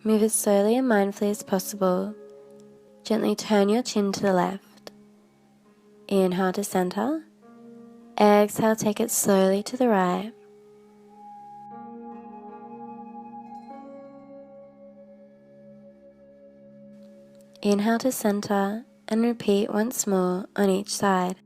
move as slowly and mindfully as possible. Gently turn your chin to the left. Inhale to center. Exhale, take it slowly to the right. Inhale to center and repeat once more on each side.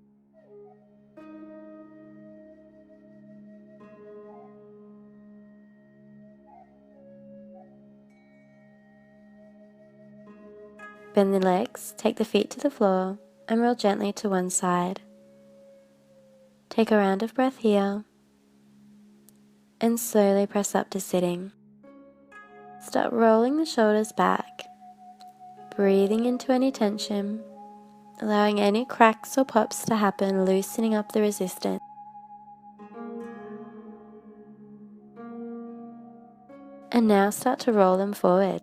Bend the legs, take the feet to the floor and roll gently to one side. Take a round of breath here and slowly press up to sitting. Start rolling the shoulders back, breathing into any tension, allowing any cracks or pops to happen, loosening up the resistance. And now start to roll them forward.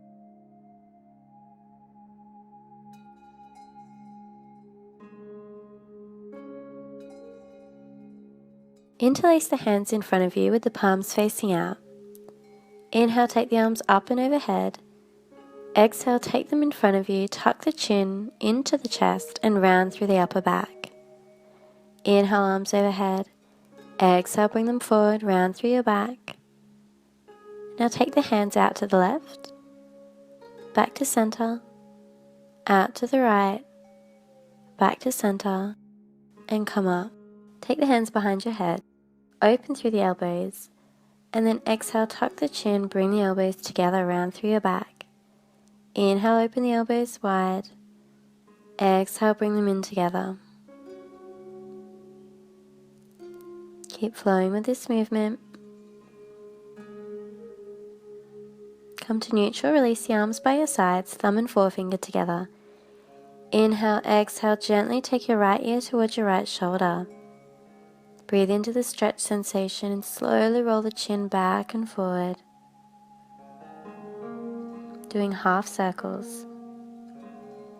Interlace the hands in front of you with the palms facing out. Inhale, take the arms up and overhead. Exhale, take them in front of you, tuck the chin into the chest and round through the upper back. Inhale, arms overhead. Exhale, bring them forward, round through your back. Now take the hands out to the left, back to center, out to the right, back to center, and come up. Take the hands behind your head, open through the elbows, and then exhale, tuck the chin, bring the elbows together, round through your back. Inhale, open the elbows wide. Exhale, bring them in together. Keep flowing with this movement. Come to neutral, release the arms by your sides, thumb and forefinger together. Inhale, exhale, gently take your right ear towards your right shoulder. Breathe into the stretch sensation and slowly roll the chin back and forward, doing half circles.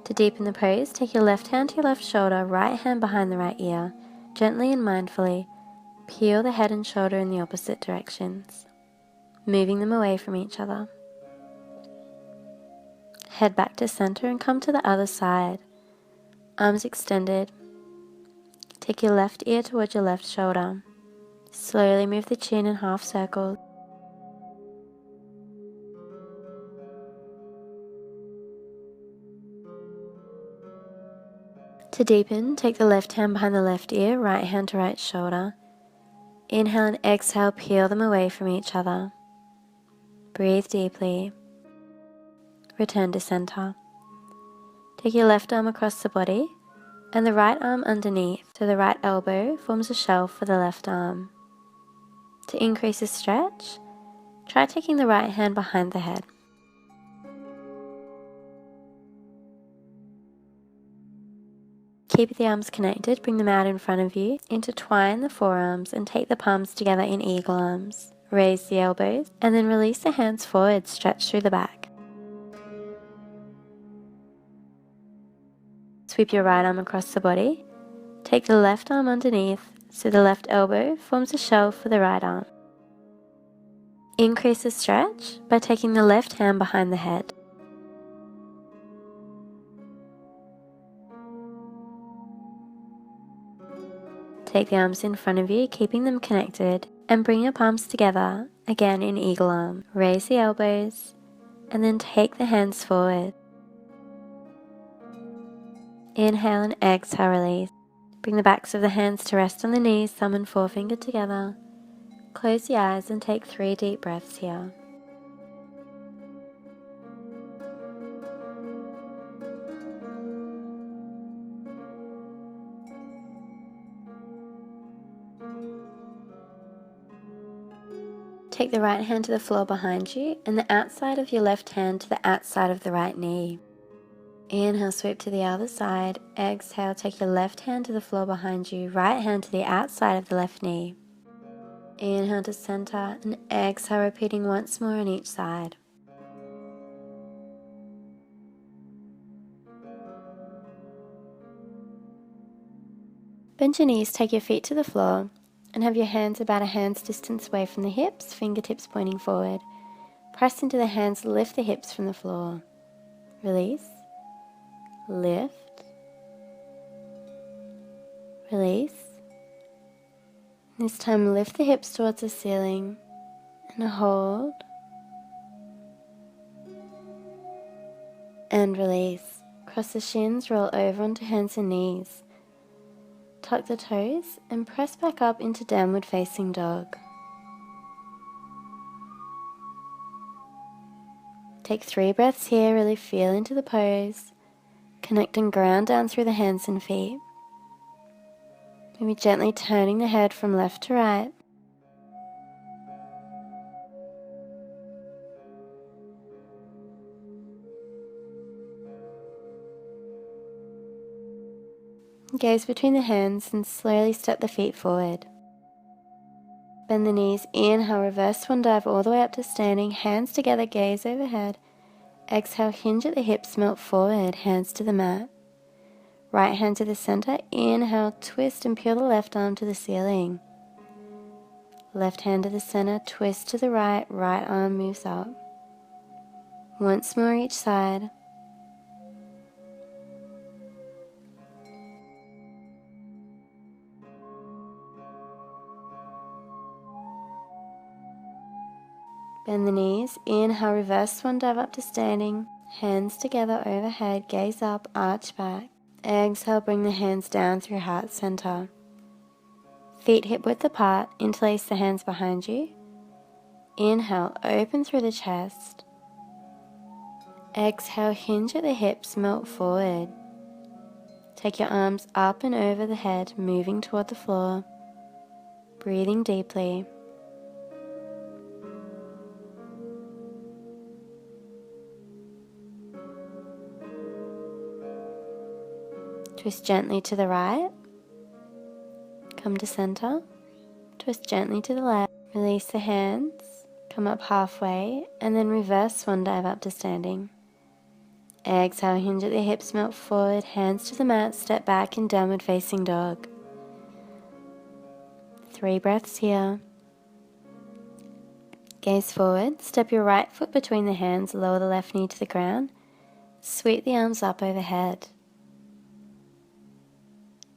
To deepen the pose, take your left hand to your left shoulder, right hand behind the right ear. Gently and mindfully, peel the head and shoulder in the opposite directions, moving them away from each other. Head back to center and come to the other side. Arms extended. Take your left ear towards your left shoulder. Slowly move the chin in half circles. To deepen, take the left hand behind the left ear, right hand to right shoulder. Inhale and exhale, peel them away from each other. Breathe deeply. Return to center. Take your left arm across the body and the right arm underneath, so the right elbow forms a shelf for the left arm. To increase the stretch, try taking the right hand behind the head. Keep the arms connected, bring them out in front of you, intertwine the forearms and take the palms together in eagle arms. Raise the elbows and then release the hands forward, stretch through the back. Sweep your right arm across the body. Take the left arm underneath, so the left elbow forms a shelf for the right arm. Increase the stretch by taking the left hand behind the head. Take the arms in front of you, keeping them connected, and bring your palms together, again in eagle arm. Raise the elbows, and then take the hands forward. Inhale and exhale, release. Bring the backs of the hands to rest on the knees, thumb and forefinger together. Close the eyes and take 3 deep breaths here. Take the right hand to the floor behind you and the outside of your left hand to the outside of the right knee. Inhale, sweep to the other side. Exhale, take your left hand to the floor behind you, right hand to the outside of the left knee. Inhale to center and exhale, repeating once more on each side. Bend your knees, take your feet to the floor and have your hands about a hand's distance away from the hips, fingertips pointing forward. Press into the hands, lift the hips from the floor. Release, lift, release. This time lift the hips towards the ceiling and hold and release. Cross the shins, roll over onto hands and knees. Tuck the toes and press back up into downward facing dog. Take 3 breaths here, really feel into the pose. Connect and ground down through the hands and feet. Maybe gently turning the head from left to right. Gaze between the hands and slowly step the feet forward. Bend the knees, inhale, reverse swan dive all the way up to standing, hands together, gaze overhead. Exhale, hinge at the hips, melt forward, hands to the mat. Right hand to the center, inhale, twist and peel the left arm to the ceiling. Left hand to the center, twist to the right, right arm moves up. Once more each side. Bend the knees, inhale, reverse swan dive up to standing, hands together overhead, gaze up, arch back. Exhale, bring the hands down through heart center. Feet hip width apart, interlace the hands behind you. Inhale, open through the chest. Exhale, hinge at the hips, melt forward. Take your arms up and over the head, moving toward the floor. Breathing deeply. Twist gently to the right. Come to center. Twist gently to the left. Release the hands. Come up halfway and then reverse swan dive up to standing. Exhale, hinge at the hips, melt forward, hands to the mat, step back in downward facing dog. 3 breaths here. Gaze forward, step your right foot between the hands, lower the left knee to the ground. Sweep the arms up overhead.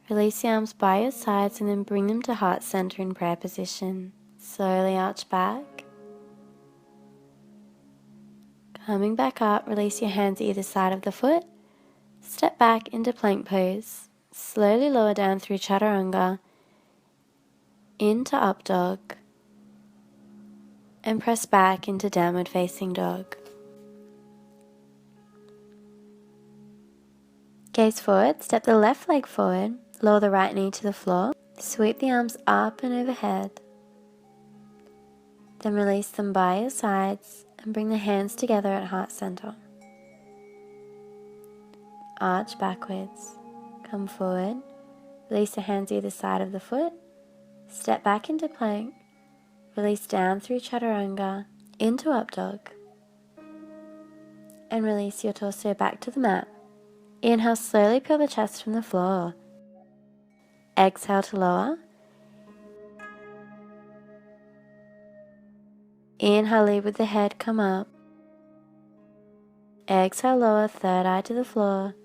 Release the arms by your sides and then bring them to heart center in prayer position. Slowly arch back. Coming back up, release your hands either side of the foot. Step back into plank pose. Slowly lower down through chaturanga into up dog. And press back into downward facing dog. Gaze forward, step the left leg forward. Lower the right knee to the floor. Sweep the arms up and overhead. Then release them by your sides and bring the hands together at heart center. Arch backwards. Come forward. Release the hands either side of the foot. Step back into plank. Release down through chaturanga into up dog. And release your torso back to the mat. Inhale, slowly peel the chest from the floor. Exhale to lower. Inhale, lead with the head, come up. Exhale, lower, third eye to the floor.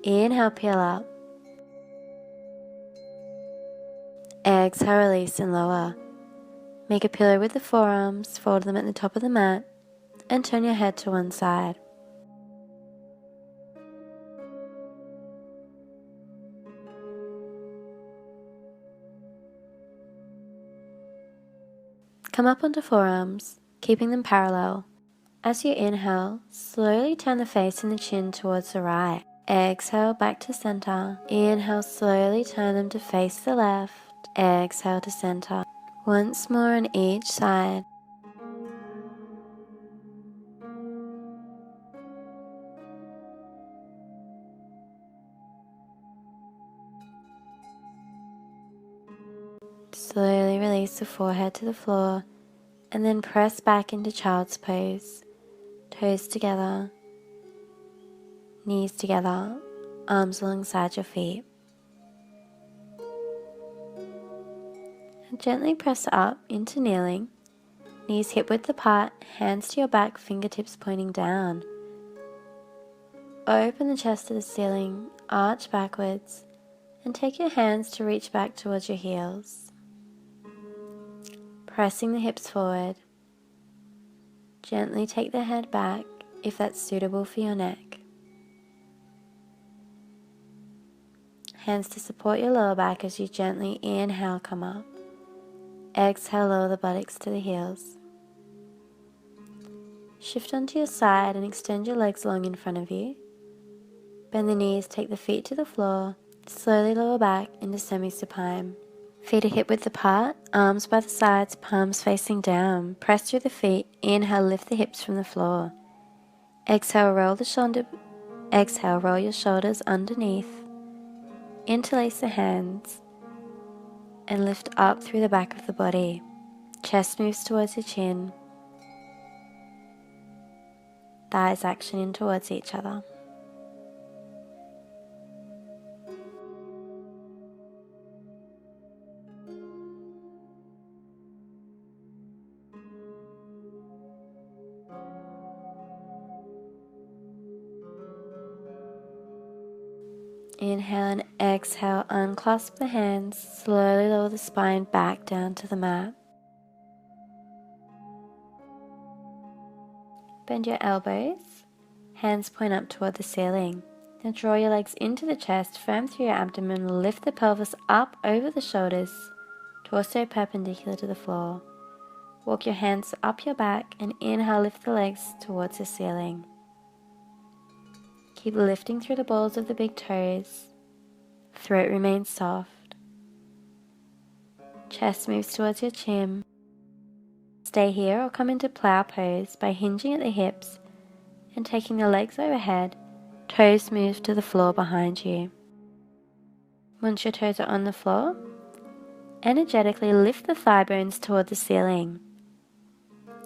Inhale, peel up. Exhale, release and lower. Make a pillow with the forearms, fold them at the top of the mat, and turn your head to one side. Come up onto forearms, keeping them parallel. As you inhale, slowly turn the face and the chin towards the right. Exhale back to center. Inhale, slowly turn them to face the left. Exhale to center. Once more on each side. Slowly release the forehead to the floor and then press back into child's pose. Toes together, knees together, arms alongside your feet. And gently press up into kneeling Knees hip width apart, hands to your back, fingertips pointing down. Open the chest to the ceiling, arch backwards, and take your hands to reach back towards your heels. Pressing the hips forward. Gently take the head back if that's suitable for your neck. Hands to support your lower back as you gently inhale, come up. Exhale, lower the buttocks to the heels. Shift onto your side and extend your legs long in front of you. Bend the knees, take the feet to the floor, slowly lower back into semi-supine. Feet are hip width apart, arms by the sides, palms facing down. Press through the feet, inhale, lift the hips from the floor. Exhale, roll your shoulders underneath. Interlace the hands and lift up through the back of the body. Chest moves towards your chin. Thighs action in towards each other. Inhale and exhale, unclasp the hands, slowly lower the spine back down to the mat. Bend your elbows, hands point up toward the ceiling. Now draw your legs into the chest, firm through your abdomen, lift the pelvis up over the shoulders, torso perpendicular to the floor. Walk your hands up your back and inhale, lift the legs towards the ceiling. Keep lifting through the balls of the big toes. Throat remains soft. Chest moves towards your chin. Stay here or come into plow pose by hinging at the hips and taking the legs overhead. Toes move to the floor behind you. Once your toes are on the floor, energetically lift the thigh bones toward the ceiling.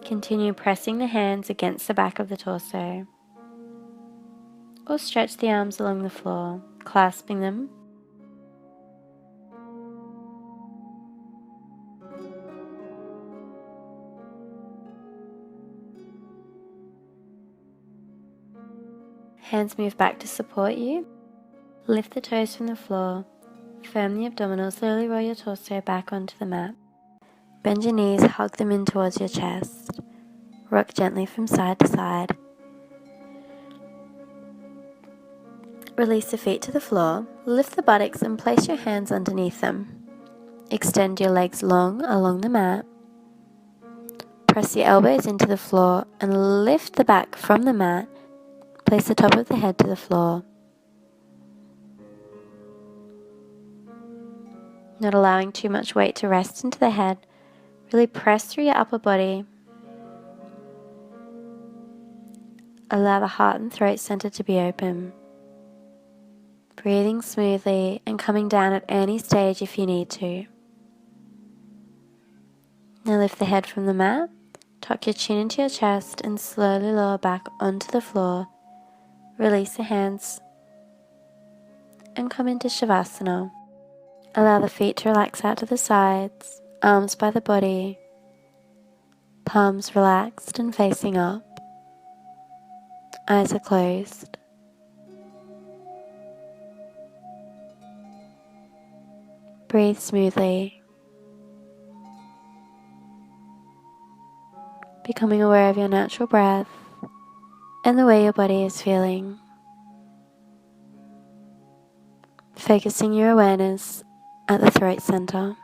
Continue pressing the hands against the back of the torso. Or stretch the arms along the floor, clasping them. Hands move back to support you. Lift the toes from the floor. Firm the abdominals, slowly roll your torso back onto the mat. Bend your knees, hug them in towards your chest. Rock gently from side to side. Release the feet to the floor. Lift the buttocks and place your hands underneath them. Extend your legs long along the mat. Press the elbows into the floor and lift the back from the mat. Place the top of the head to the floor. Not allowing too much weight to rest into the head. Really press through your upper body. Allow the heart and throat center to be open. Breathing smoothly and coming down at any stage if you need to. Now lift the head from the mat, tuck your chin into your chest and slowly lower back onto the floor. Release the hands and come into Shavasana. Allow the feet to relax out to the sides, arms by the body, palms relaxed and facing up. Eyes are closed. Breathe smoothly. Becoming aware of your natural breath and the way your body is feeling. Focusing your awareness at the throat center.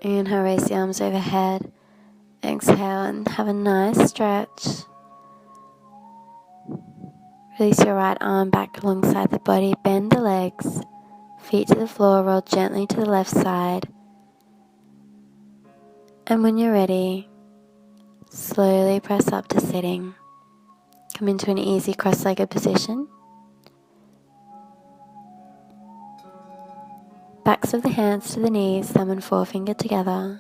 Inhale, raise the arms overhead. Exhale and have a nice stretch. Release your right arm back alongside the body, bend the legs, feet to the floor, roll gently to the left side. And when you're ready, slowly press up to sitting. Come into an easy cross-legged position. Backs of the hands to the knees, thumb and forefinger together.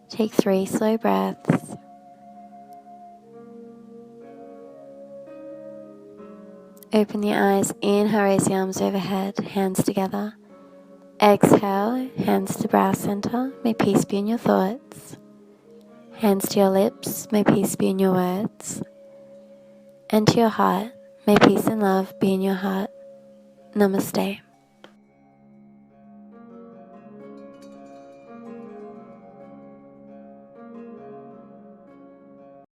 Take 3 slow breaths. Open the eyes, inhale, raise the arms overhead, hands together. Exhale, hands to brow center, may peace be in your thoughts. Hands to your lips, may peace be in your words. And to your heart, may peace and love be in your heart. Namaste.